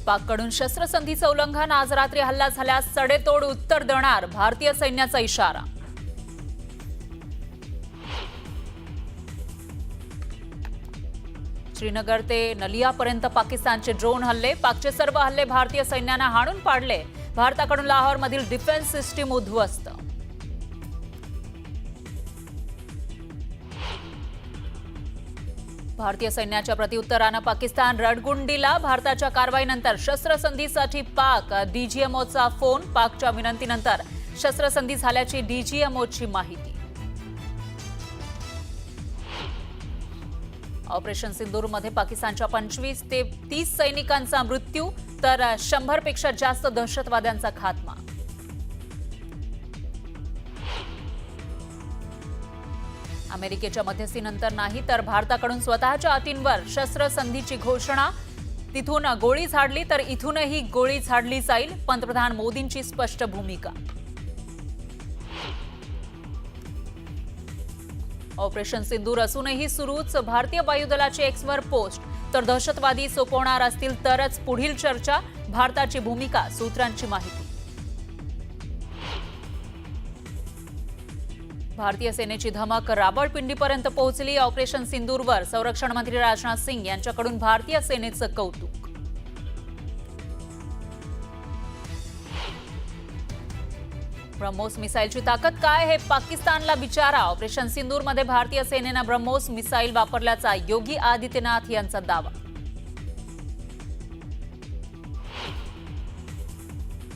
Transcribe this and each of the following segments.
पाककडून शस्त्रसंधीचं उल्लंघन, आज रात्री हल्ला झाल्यास सडेतोड उत्तर देणार भारतीय सैन्याचा इशारा. श्रीनगर ते नलियापर्यंत पाकिस्तानचे ड्रोन हल्ले, पाकचे सर्व हल्ले भारतीय सैन्याने हाणून पाडले. भारताकडून लाहोरमधील डिफेन्स सिस्टीम उद्ध्वस्त. भारतीय सैन्याच्या प्रत्युत्तरानं पाकिस्तान रडगुंडीला. भारताच्या कारवाईनंतर शस्त्रसंधीसाठी पाक डीजीएमओचा फोन. पाकच्या विनंतीनंतर शस्त्रसंधी झाल्याची डीजीएमओची माहिती. ऑपरेशन सिंदूरमध्ये पाकिस्तानच्या 25 ते 30 सैनिकांचा मृत्यू तर 100 पेक्षा जास्त दहशतवाद्यांचा खात्मा. अमेरिकेच्या मध्यस्थीनंतर नाही तर भारताकडून स्वतःच्या अटींवर शस्त्रसंधीची घोषणा. तिथून गोळी झाडली तर इथूनही गोळी झाडली जाईल, पंतप्रधान मोदींची स्पष्ट भूमिका. ऑपरेशन सिंदूर असूनही सुरूच. भारतीय वायुदलाची एक्सवर पोस्ट. तर दहशतवादी सोपवणार असतील तरच पुढील चर्चा, भारताची भूमिका, सूत्रांची माहिती. भारतीय सेनेची धमक रावळपिंडीपर्यंत पोहोचली. ऑपरेशन सिंदूरवर संरक्षण मंत्री राजनाथ सिंग यांच्याकडून भारतीय सेनेचं कौतुक. ब्रह्मोस मिसाईलची ताकद काय, हे पाकिस्तानला विचारा. ऑपरेशन सिंदूरमध्ये भारतीय सेनेनं ब्रह्मोस मिसाईल वापरल्याचा योगी आदित्यनाथ यांचा दावा.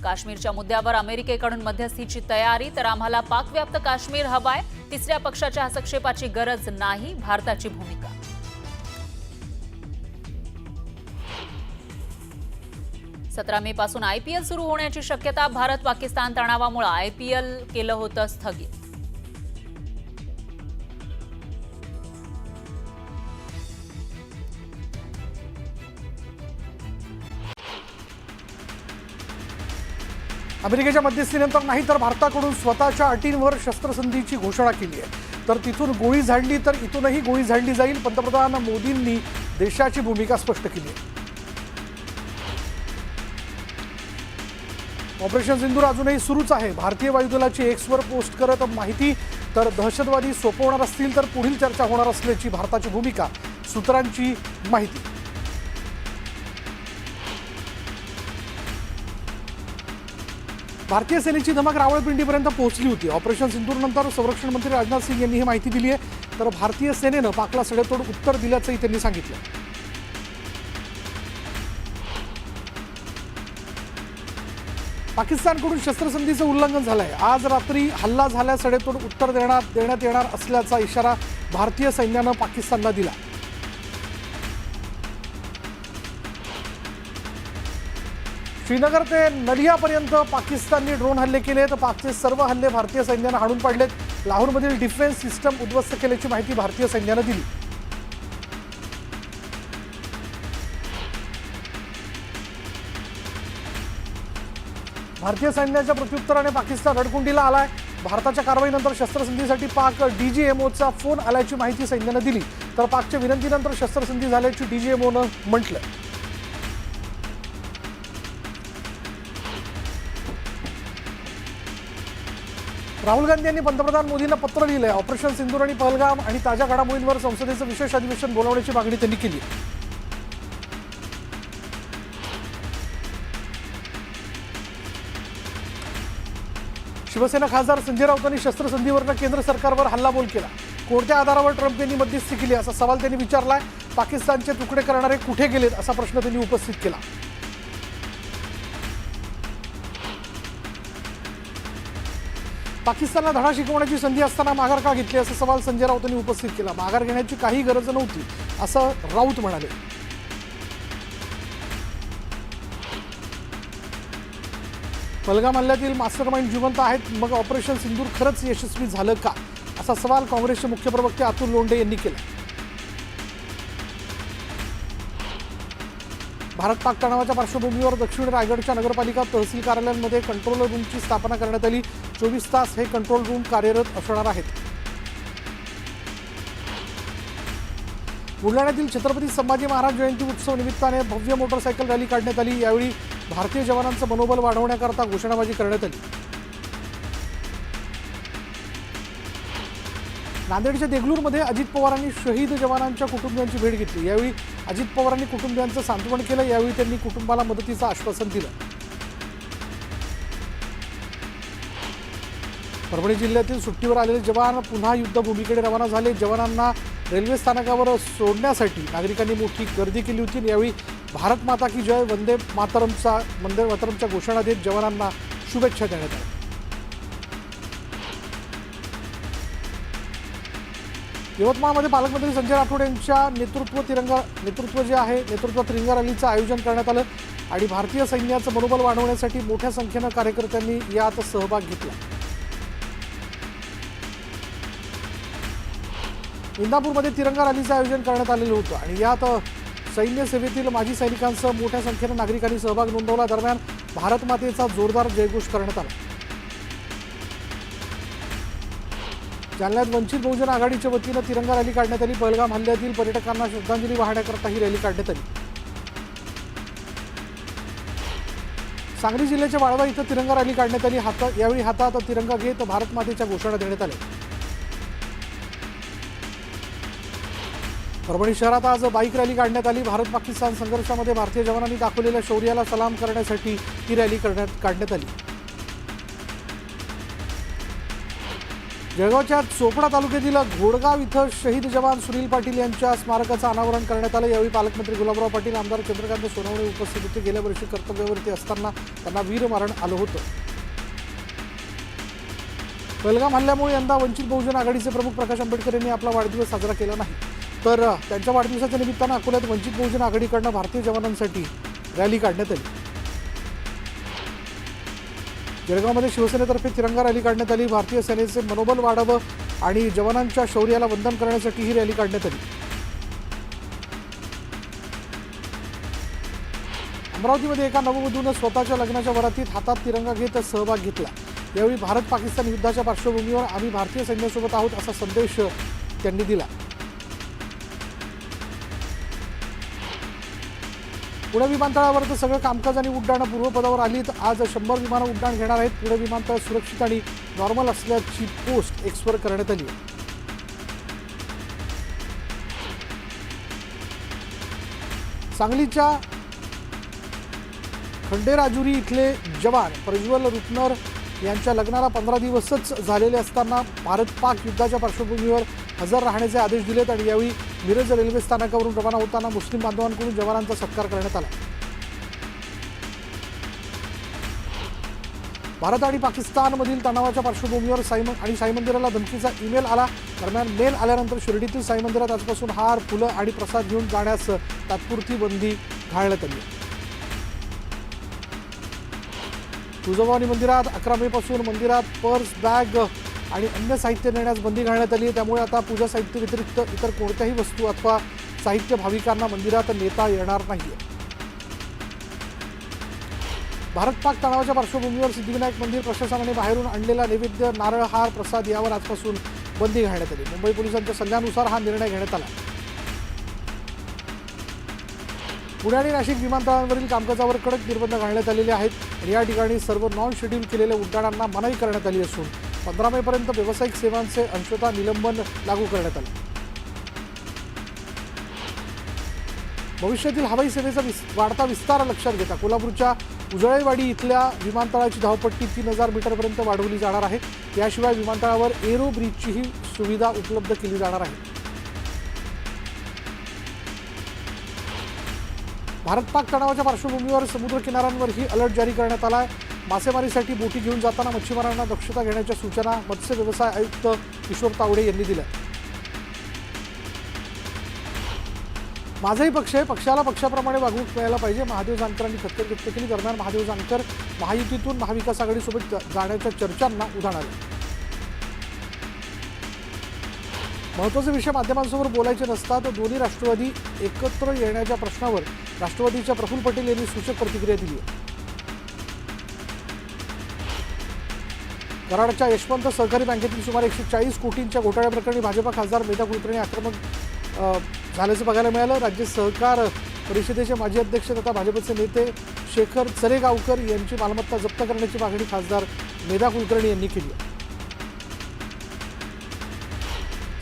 काश्मीरच्या मुद्द्यावर अमेरिकेकडून मध्यस्थीची तयारी, तर आम्हाला पाकव्याप्त काश्मीर हवाय, तिसऱ्या पक्षाच्या हस्तक्षेपाची गरज नाही, भारताची भूमिका. सतरा मे पासून आयपीएल सुरू होण्याची शक्यता. भारत पाकिस्तान तणावामुळे आयपीएल केलं होतं स्थगित. अमेरिकेच्या मध्यस्थीनंतर नाही तर भारताकडून स्वतःच्या अटींवर शस्त्रसंधीची घोषणा केली आहे. तर तिथून गोळी झाडली तर इथूनही गोळी झाडली जाईल, पंतप्रधान मोदींनी देशाची भूमिका स्पष्ट केली आहे. ऑपरेशन सिंदूर अजूनही सुरूच आहे. भारतीय वायुदलाची एक्सवर पोस्ट करत माहिती. तर दहशतवादी सोपवणार असतील तर पुढील चर्चा होणार असल्याची भारताची भूमिका, सूत्रांची माहिती. भारतीय सेनेची धमक रावळपिंडीपर्यंत पोहोचली होती. ऑपरेशन सिंदूरनंतर संरक्षण मंत्री राजनाथ सिंग यांनी ही माहिती दिली आहे. तर भारतीय सेनेनं पाकला सडेतोड उत्तर दिल्याचंही त्यांनी सांगितलं. पाकिस्तानकडून शस्त्रसंधीचं उल्लंघन झालंय. आज रात्री हल्ला झाल्यास सडेतोड उत्तर देण्यात येणार असल्याचा इशारा भारतीय सैन्यानं पाकिस्तानला दिला. श्रीनगर ते नलियापर्यंत पाकिस्तानने ड्रोन हल्ले केले. तर पाकचे सर्व हल्ले भारतीय सैन्यानं हाणून पाडलेत. लाहोरमधील डिफेन्स सिस्टम उद्ध्वस्त केल्याची माहिती भारतीय सैन्यानं दिली. भारतीय सैन्याच्या प्रत्युत्तराने पाकिस्तान रडकुंडीला आलाय. भारताच्या कारवाईनंतर शस्त्रसंधीसाठी पाक डीजीएमओचा फोन आल्याची माहिती सैन्यानं दिली. तर पाकच्या विनंतीनंतर शस्त्रसंधी झाल्याची डीजीएमओनं म्हटलं. राहुल गांधी यांनी पंतप्रधान मोदींना पत्र लिहिलंय. ऑपरेशन सिंदूर आणि पहलगाम आणि ताज्या घडामोडींवर संसदेचं विशेष अधिवेशन बोलावण्याची मागणी त्यांनी केली. शिवसेना खासदार संजय राऊतांनी शस्त्रसंधीवरनं केंद्र सरकारवर हल्लाबोल केला. कोणत्या आधारावर ट्रम्प यांनी मध्यस्थी केली असा सवाल त्यांनी विचारलाय. पाकिस्तानचे तुकडे करणारे कुठे गेलेत असा प्रश्न त्यांनी उपस्थित केला. पाकिस्तानला धडा शिकवण्याची संधी असताना माघार का घेतली असा सवाल संजय राऊतांनी उपस्थित केला. माघार घेण्याची काही गरज नव्हती असं राऊत म्हणाले. पहलगाम हल्ल्यातील मास्टरमाइंड जिवंत आहेत, मग ऑपरेशन सिंदूर खरंच यशस्वी झालं का असा सवाल काँग्रेसचे मुख्य प्रवक्ते अतुल लोंढे यांनी केला. भारत पाक तणावाच्या पार्श्वभूमीवर दक्षिण रायगडच्या नगरपालिका तहसील कार्यालयांमध्ये कंट्रोल रूमची स्थापना करण्यात आली. 24 तास हे कंट्रोल रूम कार्यरत असणार आहेत. बुलढाण्यातील छत्रपती संभाजी महाराज जयंती उत्सव निमित्ताने भव्य मोटरसायकल रॅली काढण्यात आली। यावेळी भारतीय जवानांचं मनोबल वाढवण्याकरता घोषणाबाजी करण्यात आली। नांदेडच्या देगलूरमध्ये अजित पवारांनी शहीद जवानांच्या कुटुंबियांची भेट घेतली। यावेळी अजित पवारांनी कुटुंबियांचं सांत्वन केलं। यावेळी त्यांनी कुटुंबाला मदतीचं आश्वासन दिलं। परभणी जिल्ह्यातील सुट्टीवर आलेले जवान पुन्हा युद्धभूमीकडे रवाना झाले। जवानांना रेल्वे स्थानकावर सोडण्यासाठी नागरिकांनी मोठी गर्दी केली होती। यावेळी भारत माता की जय, वंदे मातरमच्या घोषणा देत जवानांना शुभेच्छा देण्यात आल्या। यवतमाळमध्ये पालकमंत्री संजय राठोड यांच्या नेतृत्व तिरंगा रॅलीचं आयोजन करण्यात आलं आणि भारतीय सैन्याचं मनोबल वाढवण्यासाठी मोठ्या संख्येनं कार्यकर्त्यांनी यात सहभाग घेतला। इंदापूरमध्ये तिरंगा रॅलीचं आयोजन करण्यात आलेलं होतं आणि यात सैन्य सेवेतील माजी सैनिकांसह मोठ्या संख्येनं नागरिकांनी सहभाग नोंदवला। दरम्यान भारत मातेचा जोरदार जयघोष करण्यात आला। जालन्यात वंचित बहुजन आघाडीच्या वतीनं तिरंगा रॅली काढण्यात आली। पहलगाम हल्ल्यातील पर्यटकांना श्रद्धांजली वाहण्याकरता ही रॅली काढण्यात आली। सांगली जिल्ह्याच्या वाळवा इथं तिरंगा रॅली काढण्यात आली। यावेळी हातात तिरंगा घेत भारत मातेच्या घोषणा देण्यात आल्या। परभणी शहरात आज बाईक रॅली काढण्यात आली। भारत पाकिस्तान संघर्षामध्ये भारतीय जवानांनी दाखवलेल्या शौर्याला सलाम करण्यासाठी ही रॅली काढण्यात आली। जळगावच्या चोपडा तालुक्यातील घोडगाव इथं शहीद जवान सुनील पाटील यांच्या स्मारकाचं अनावरण करण्यात आलं। यावेळी पालकमंत्री गुलाबराव पाटील, आमदार चंद्रकांत सोनवणे उपस्थित होते। गेल्या वर्षी कर्तव्यावरती असताना त्यांना वीरमरण आलं होतं। पहलगाम हल्ल्यामुळे यंदा वंचित बहुजन आघाडीचे प्रमुख प्रकाश आंबेडकर यांनी आपला वाढदिवस साजरा केला नाही, तर त्यांच्या वाढदिवसाच्या निमित्तानं अकोल्यात वंचित बहुजन आघाडीकडनं भारतीय जवानांसाठी रॅली काढण्यात आली। जळगावमध्ये शिवसेनेतर्फे तिरंगा रॅली काढण्यात आली। भारतीय सेनेचे मनोबल वाढावं आणि जवानांच्या शौर्याला वंदन करण्यासाठी ही रॅली काढण्यात आली। अमरावतीमध्ये एका नववधूनं स्वतःच्या लग्नाच्या वरातीत हातात तिरंगा घेत सहभाग घेतला। यावेळी भारत पाकिस्तान युद्धाच्या पार्श्वभूमीवर आम्ही भारतीय सैन्यासोबत आहोत असा संदेश त्यांनी दिला। पुणे विमानतळावर तर सगळं कामकाज आणि उड्डाणं पूर्वपदावर आली। तर आज 100 विमानं उड्डाण घेणार आहेत। पुणे विमानतळ सुरक्षित आणि नॉर्मल असल्याची पोस्ट एक्सवर करण्यात आली आहे। सांगलीच्या खंडेराजुरी इथले जवान प्रज्वल रुपनर यांच्या लग्नाला 15 दिवसच झालेले असताना भारत पाक युद्धाच्या पार्श्वभूमीवर हजर राहण्याचे आदेश दिलेत आणि यावेळी मिरज रेल्वे स्थानकावरून रवाना होताना मुस्लिम बांधवांकडून जवानांचा सत्कार करण्यात आला। भारत आणि पाकिस्तानमधील तणावाच्या पार्श्वभूमीवर साई मंदिराला धमकीचा ईमेल आला। दरम्यान मेल आल्यानंतर शिर्डीतील साई मंदिरात आजपासून हार, फुलं आणि प्रसाद घेऊन जाण्यास तात्पुरती बंदी घालण्यात आली। तुळजाभवानी मंदिरात 11 मे पासून मंदिरात पर्स, बॅग आणि अन्य साहित्य नेण्यास बंदी घालण्यात आली आहे। त्यामुळे आता पूजा साहित्य व्यतिरिक्त इतर कोणत्याही वस्तू अथवा साहित्य भाविकांना मंदिरात नेता येणार नाही। भारत पाक तणावाच्या पार्श्वभूमीवर सिद्धिविनायक मंदिर प्रशासनाने बाहेरून आणलेला नैवेद्य, नारळ, हार, प्रसाद यावर आजपासून बंदी घालण्यात आली। मुंबई पोलिसांच्या सल्ल्यानुसार हा निर्णय घेण्यात आला। पुणे आणि नाशिक विमानतळांवरील कामकाजावर कडक निर्बंध घालण्यात आलेले आहेत आणि या ठिकाणी सर्व नॉन शेड्यूल केलेल्या उड्डाणांना मनाई करण्यात आली असून 15 मेपर्यंत व्यावसायिक सेवांचे अंशतः निलंबन लागू करण्यात आले। भविष्यातील हवाई सेवेचा वाढता विस्तार लक्षात घेता कोल्हापूरच्या उजळेवाडी इथल्या विमानतळाची धावपट्टी 3000 मीटरपर्यंत वाढवली जाणार आहे। याशिवाय विमानतळावर एरो ब्रिजचीही सुविधा उपलब्ध केली जाणार आहे। भारत पाक तणावाच्या पार्श्वभूमीवर समुद्र किनाऱ्यांवरही अलर्ट जारी करण्यात आला आहे। मासेमारीसाठी बोटी घेऊन जाताना मच्छीमारांना दक्षता घेण्याच्या सूचना मत्स्य व्यवसाय आयुक्त किशोर तावडे यांनी दिल्या। माझाही पक्ष आहे, पक्षाला पक्षाप्रमाणे वागणूक मिळायला पाहिजे, महादेव जानकरांनी खतखत व्यक्त केली। दरम्यान महादेव जानकर महायुतीतून महाविकास आघाडीसोबत जाण्याच्या चर्चांना उधाण आले। महत्त्वाचे विषय माध्यमांसमोर बोलायचे नसतात, दोन्ही राष्ट्रवादी एकत्र येण्याच्या प्रश्नावर राष्ट्रवादीच्या प्रफुल्ल पटेल यांनी सूचक प्रतिक्रिया दिली आहे। कराडच्या यशवंत सहकारी बँकेतील सुमारे 140 कोटींच्या घोटाळ्याप्रकरणी भाजपा खासदार मेधा कुलकर्णी आक्रमक झाल्याचं बघायला मिळालं. राज्य सहकार परिषदेचे माजी अध्यक्ष तथा भाजपचे नेते शेखर चरेगावकर यांची मालमत्ता जप्त करण्याची मागणी खासदार मेधा कुलकर्णी यांनी केली.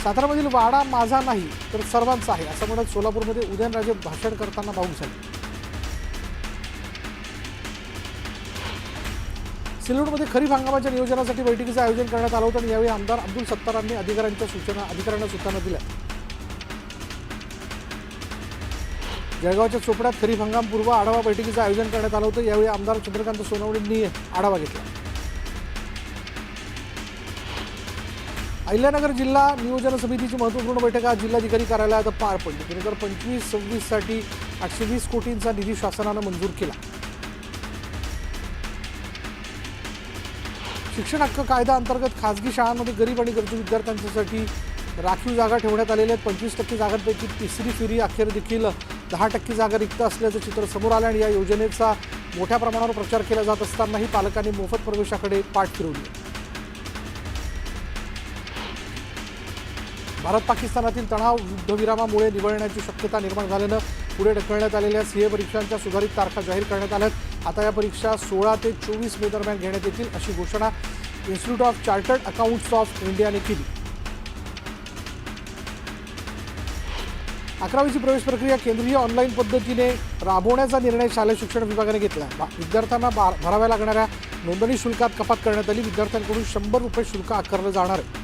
सातारामधील वाडा माझा नाही तर सर्वांचा आहे असं म्हणत सोलापूरमध्ये उदयनराजे भाषण करताना भाऊक झाले. सिल्लोडमध्ये खरीप हंगामाच्या नियोजनासाठी बैठकीचं आयोजन करण्यात आलं होतं आणि यावेळी आमदार अब्दुल सत्तारांनी अधिकाऱ्यांना सूचना दिल्या. जळगावच्या चोपड्यात खरीप हंगामपूर्व आढावा बैठकीचं आयोजन करण्यात आलं होतं. यावेळी आमदार चंद्रकांत सोनवणेंनी आढावा घेतला. अहिल्यानगर जिल्हा नियोजन समितीची महत्त्वपूर्ण बैठक आज जिल्हाधिकारी कार्यालयात पार पडली. 2025-26 साठी 820 कोटींचा निधी शासनानं मंजूर केला. शिक्षण हक्क कायदा अंतर्गत खासगी शाळांमध्ये गरीब आणि गरजू विद्यार्थ्यांसाठी राखीव जागा ठेवण्यात आलेल्या आहेत. 25% जागांपैकी तिसरी फेरी अखेर देखील 10% जागा रिक्त असल्याचं चित्र समोर आलं आणि या योजनेचा मोठ्या प्रमाणावर प्रचार केला जात असतानाही पालकांनी मोफत प्रवेशाकडे पाठ फिरवली. भारत पाकिस्तानातील तणाव युद्धविरामामुळे निवळण्याची शक्यता निर्माण झाल्यानं पुढे ढकलण्यात आलेल्या सीए परीक्षांच्या सुधारित तारखा जाहीर करण्यात आल्या आहेत. आता या परीक्षा 16 ते 24 मे दरम्यान घेण्यात येतील अशी घोषणा institute of chartered accountants of इंडियाने केली. 11वीची प्रवेश प्रक्रिया केंद्रीय ऑनलाईन पद्धतीने राबवण्याचा निर्णय शालेय शिक्षण विभागाने घेतला. विद्यार्थ्यांना भराव्या लागणाऱ्या नोंदणी शुल्कात कपात करण्यात आली. विद्यार्थ्यांकडून 100 रुपये शुल्क आकारलं जाणार आहे.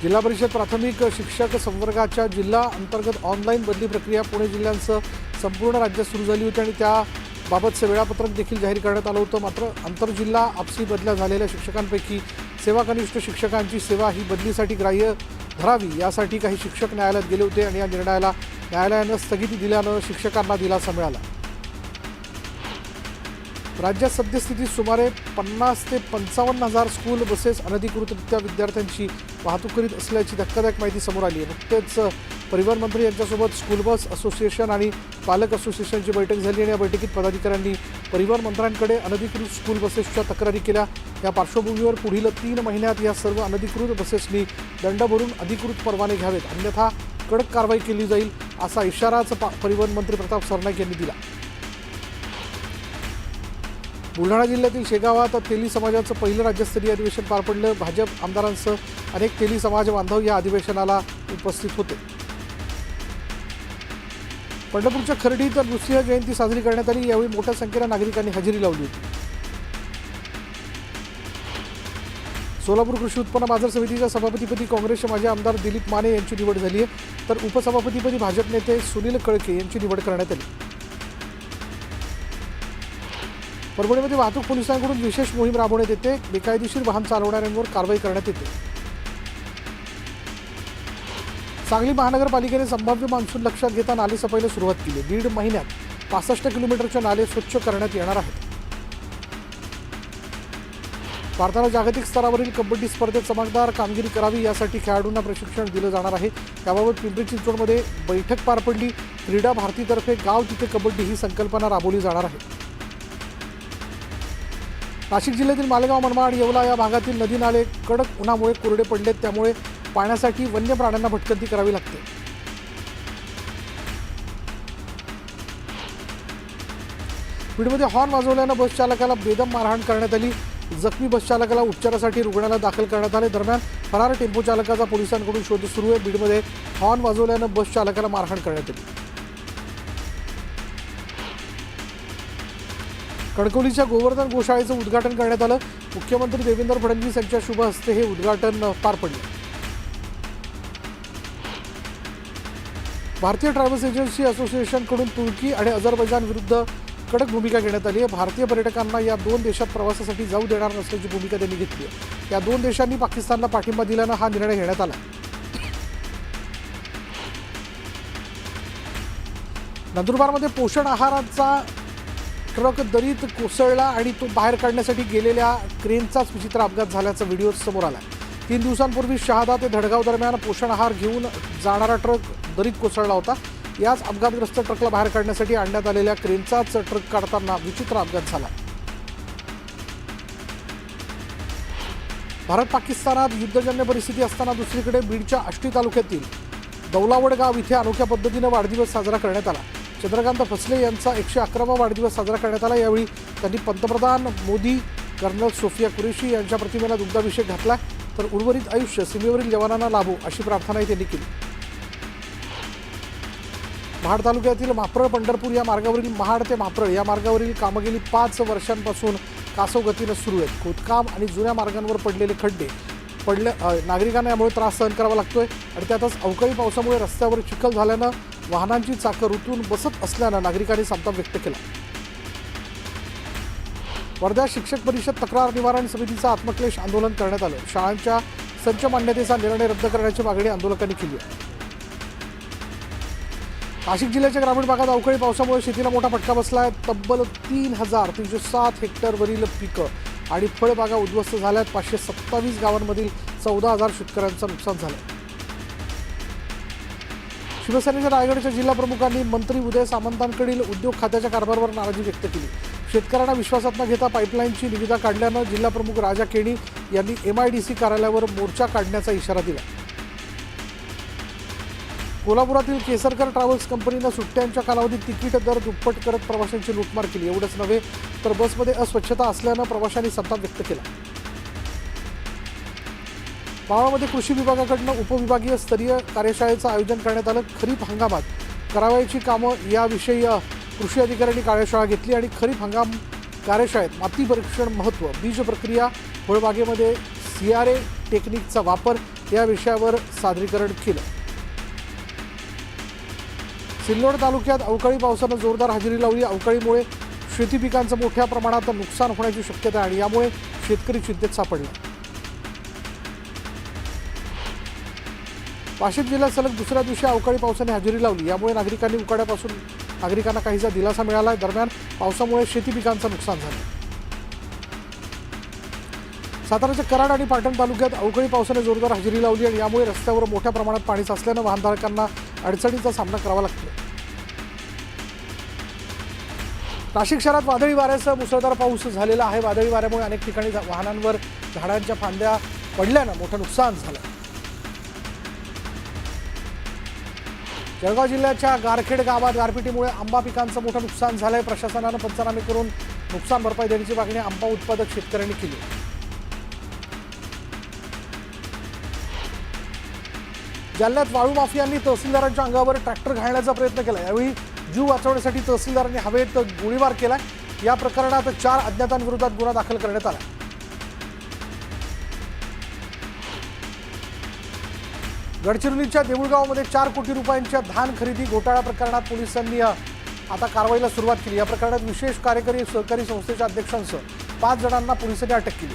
जिल्हा परिषद प्राथमिक शिक्षक संवर्गाच्या जिल्हा अंतर्गत ऑनलाईन बदली प्रक्रिया पुणे जिल्ह्यांसह संपूर्ण राज्यात सुरू झाली होती आणि त्याबाबतचं वेळापत्रक देखील जाहीर करण्यात आलं होतं. मात्र आंतरजिल्हा आपसी बदल्या झालेल्या शिक्षकांपैकी सेवाकनिष्ठ शिक्षकांची सेवा ही बदलीसाठी ग्राह्य धरावी यासाठी काही शिक्षक न्यायालयात गेले होते आणि या निर्णयाला न्यायालयानं स्थगिती दिल्यानं शिक्षकांना दिलासा मिळाला. राज्यात सद्यस्थितीत सुमारे 50 ते 55 हजार स्कूल बसेस अनधिकृतरित्या विद्यार्थ्यांची वाहतूक करीत असल्याची धक्कादायक माहिती समोर आली आहे. नुकतेच परिवहन मंत्री यांच्यासोबत स्कूल बस असोसिएशन आणि पालक असोसिएशनची बैठक झाली आणि या बैठकीत पदाधिकाऱ्यांनी परिवहन मंत्र्यांकडे अनधिकृत स्कूल बसेसच्या तक्रारी केल्या. या पार्श्वभूमीवर पुढील 3 महिन्यात या सर्व अनधिकृत बसेसनी दंड भरून अधिकृत परवाने घ्यावेत, अन्यथा कडक कारवाई केली जाईल असा इशाराच परिवहन मंत्री प्रताप सरनाईक यांनी दिला. बुलढाणा जिल्ह्यातील शेगावात तेली समाजाचं पहिलं राज्यस्तरीय अधिवेशन पार पडलं. भाजप आमदारांसह अनेक तेली समाज बांधव या अधिवेशनाला उपस्थित होते. पंढरपूरच्या खर्डीत नृसिंह जयंती साजरी करण्यात आली. यावेळी मोठ्या संख्येनं नागरिकांनी हजेरी लावली होती. सोलापूर कृषी उत्पन्न बाजार समितीच्या सभापतीपदी काँग्रेसचे माजी आमदार दिलीप माने यांची निवड झाली आहे, तर उपसभापतीपदी भाजप नेते सुनील कळके यांची निवड करण्यात आली. परभणीमध्ये वाहतूक पोलिसांकडून विशेष मोहीम राबवण्यात येते. बेकायदेशीर वाहन चालवणाऱ्यांवर कारवाई करण्यात येते. सांगली महानगरपालिकेने संभाव्य मान्सून लक्षात घेता नाले सफाईला सुरुवात केली. 1.5 महिन्यात 65 किलोमीटरचे नाले स्वच्छ करण्यात येणार आहेत. भारताला जागतिक स्तरावरील कबड्डी स्पर्धेत चमकदार कामगिरी करावी यासाठी खेळाडूंना प्रशिक्षण दिलं जाणार आहे. त्याबाबत पिंपरी चिंचवडमध्ये बैठक पार पडली. क्रीडा भारतीतर्फे गाव तिथे कबड्डी ही संकल्पना राबवली जाणार आहे. नाशिक जिल्ह्यातील मालेगाव, मनमाड आणि येवला या भागातील नदी नाले कडक उन्हामुळे कोरडे पडलेत. त्यामुळे पाण्यासाठी वन्य प्राण्यांना भटकंती करावी लागते. बीडमध्ये हॉर्न वाजवल्यानं बस चालकाला बेदम मारहाण करण्यात आली. जखमी बस चालकाला उपचारासाठी रुग्णालयात दाखल करण्यात आले. दरम्यान फरार टेम्पो चालकाचा पोलिसांकडून शोध सुरू आहे. बीडमध्ये हॉर्न वाजवल्यानं बस चालकाला मारहाण करण्यात आली. कणकवलीच्या गोवर्धन गोशाळेचं उद्घाटन करण्यात आलं. मुख्यमंत्री देवेंद्र फडणवीस यांच्या शुभ हस्ते हे उद्घाटन पार पडलं. भारतीय ट्रॅव्हल्स एजन्सी असोसिएशनकडून तुर्की आणि अझरबैजान विरुद्ध कडक भूमिका घेण्यात आली आहे. भारतीय पर्यटकांना या 2 देशात प्रवासासाठी जाऊ देणार नसल्याची भूमिका त्यांनी घेतली आहे. या 2 देशांनी पाकिस्तानला पाठिंबा दिल्यानं हा निर्णय घेण्यात आला. नंदुरबारमध्ये पोषण आहाराचा ट्रक दरीत कोसळला आणि तो बाहेर काढण्यासाठी गेलेल्या क्रेनचाच विचित्र अपघात झाल्याचा व्हिडिओ समोर आला. 3 दिवसांपूर्वी शहादा ते धडगाव दरम्यान पोषण आहार घेऊन जाणारा ट्रक दरीत कोसळला होता. याच अपघातग्रस्त ट्रकला बाहेर काढण्यासाठी आणण्यात आलेल्या क्रेनचाच ट्रक काढताना विचित्र अपघात झाला. भारत पाकिस्तानात युद्धजन्य परिस्थिती असताना दुसरीकडे बीडच्या आष्टी तालुक्यातील दौलावड गाव इथे अनोख्या पद्धतीनं वाढदिवस साजरा करण्यात आला. चंद्रकांत फसले यांचा 111वा वाढदिवस साजरा करण्यात आला. यावेळी त्यांनी पंतप्रधान मोदी, कर्नल सोफिया कुरेशी यांच्या प्रतिमेला दुग्धाभिषेक घातला. तर उर्वरित आयुष्य सीमेवरील जवानांना लाभो अशी प्रार्थनाही त्यांनी केली. महाड तालुक्यातील माप्रळ पंढरपूर या मार्गावरील महाड ते माप्रळ या मार्गावरील कामं गेली 5 वर्षांपासून कासव गतीनं सुरू आहेत. खोदकाम आणि जुन्या मार्गांवर पडलेले खड्डे नागरिकांना यामुळे त्रास सहन करावा लागतोय आणि त्यातच अवकाळी पावसामुळे रस्त्यावर चिखल झाल्यानं वाहनांची चाकं रुतून बसत असल्यानं नागरिकांनी संताप व्यक्त केला. वर्धा शिक्षक परिषद तक्रार निवारण समितीचं आत्मक्लेश आंदोलन करण्यात आलं. शाळांच्या संच मान्यतेचा निर्णय रद्द करण्याची मागणी आंदोलकांनी केली आहे. नाशिक जिल्ह्याच्या ग्रामीण भागात अवकाळी पावसामुळे शेतीला मोठा फटका बसला आहे. तब्बल 3,307 हेक्टरवरील पिकं आणि फळबागा उद्ध्वस्त झाल्यात. 527 गावांमधील 14,000 शेतकऱ्यांचं नुकसान झालं. शिवसेनेच्या रायगडच्या जिल्हा प्रमुखांनी मंत्री उदय सामंतांकडील उद्योग खात्याच्या कारभारावर नाराजी व्यक्त केली. शेतकऱ्यांना विश्वासात न घेता पाईपलाईनची निविदा काढल्यानं जिल्हा प्रमुख राजा केणी यांनी MIDC कार्यालयावर मोर्चा काढण्याचा इशारा दिला. कोल्हापुरातील केसरकर ट्रॅव्हल्स कंपनीनं सुट्ट्यांच्या कालावधीत तिकीट दर दुप्पट करत प्रवाशांची लूटमार केली. एवढंच नव्हे तर बसमध्ये अस्वच्छता असल्यानं प्रवाशांनी संताप व्यक्त केला. मावळमध्ये कृषी विभागाकडून उपविभागीय स्तरीय कार्यशाळेचं आयोजन करण्यात आलं. खरीप हंगामात करावयाची कामं याविषयी कृषी अधिकाऱ्यांनी कार्यशाळा घेतली आणि खरीप हंगाम कार्यशाळेत माती परीक्षण महत्त्व, बीज प्रक्रिया, फळबागेमध्ये CRA टेक्निकचा वापर या विषयावर सादरीकरण केलं. सिल्लोड तालुक्यात अवकाळी पावसानं जोरदार हजेरी लावली. अवकाळीमुळे शेती पिकांचं मोठ्या प्रमाणात नुकसान होण्याची शक्यता आहे आणि यामुळे शेतकरी चिंतेत सापडला. वाशिम जिल्ह्यात सलग दुसऱ्या दिवशी अवकाळी पावसाने हजेरी लावली. यामुळे नागरिकांना काहीसा दिलासा मिळाला. दरम्यान पावसामुळे शेती पिकांचं नुकसान झालं. साताराच्या कराड आणि पाटण तालुक्यात अवकाळी पावसाने जोरदार हजेरी लावली आणि यामुळे रस्त्यावर मोठ्या प्रमाणात पाणी साचल्यानं वाहनधारकांना अडचणीचा सामना करावा लागतो. नाशिक शहरात वादळी वाऱ्यासह मुसळधार पाऊस झालेला आहे. वादळी वाऱ्यामुळे अनेक ठिकाणी वाहनांवर झाडांच्या फांद्या पडल्यानं मोठं नुकसान झालं. जळगाव जिल्ह्याच्या गारखेड गावात गारपिटीमुळे आंबा पिकांचं मोठं नुकसान झालंय. प्रशासनानं पंचनामे करून नुकसान भरपाई देण्याची मागणी आंबा उत्पादक शेतकऱ्यांनी केली. जालन्यात वाळू माफियांनी तहसीलदारांच्या अंगावर ट्रॅक्टर घालण्याचा प्रयत्न केला. यावेळी जीव वाचवण्यासाठी तहसीलदारांनी हवेत गोळीबार केला. या प्रकरणात 4 अज्ञातांविरोधात गुन्हा दाखल करण्यात आला. गडचिरोलीच्या देऊळगावमध्ये 4 कोटी रुपयांच्या धान खरेदी घोटाळा प्रकरणात पोलिसांनी आता कारवाईला सुरुवात केली. या प्रकरणात विशेष कार्यकारी सहकारी संस्थेच्या अध्यक्षांसह 5 जणांना पोलिसांनी अटक केली.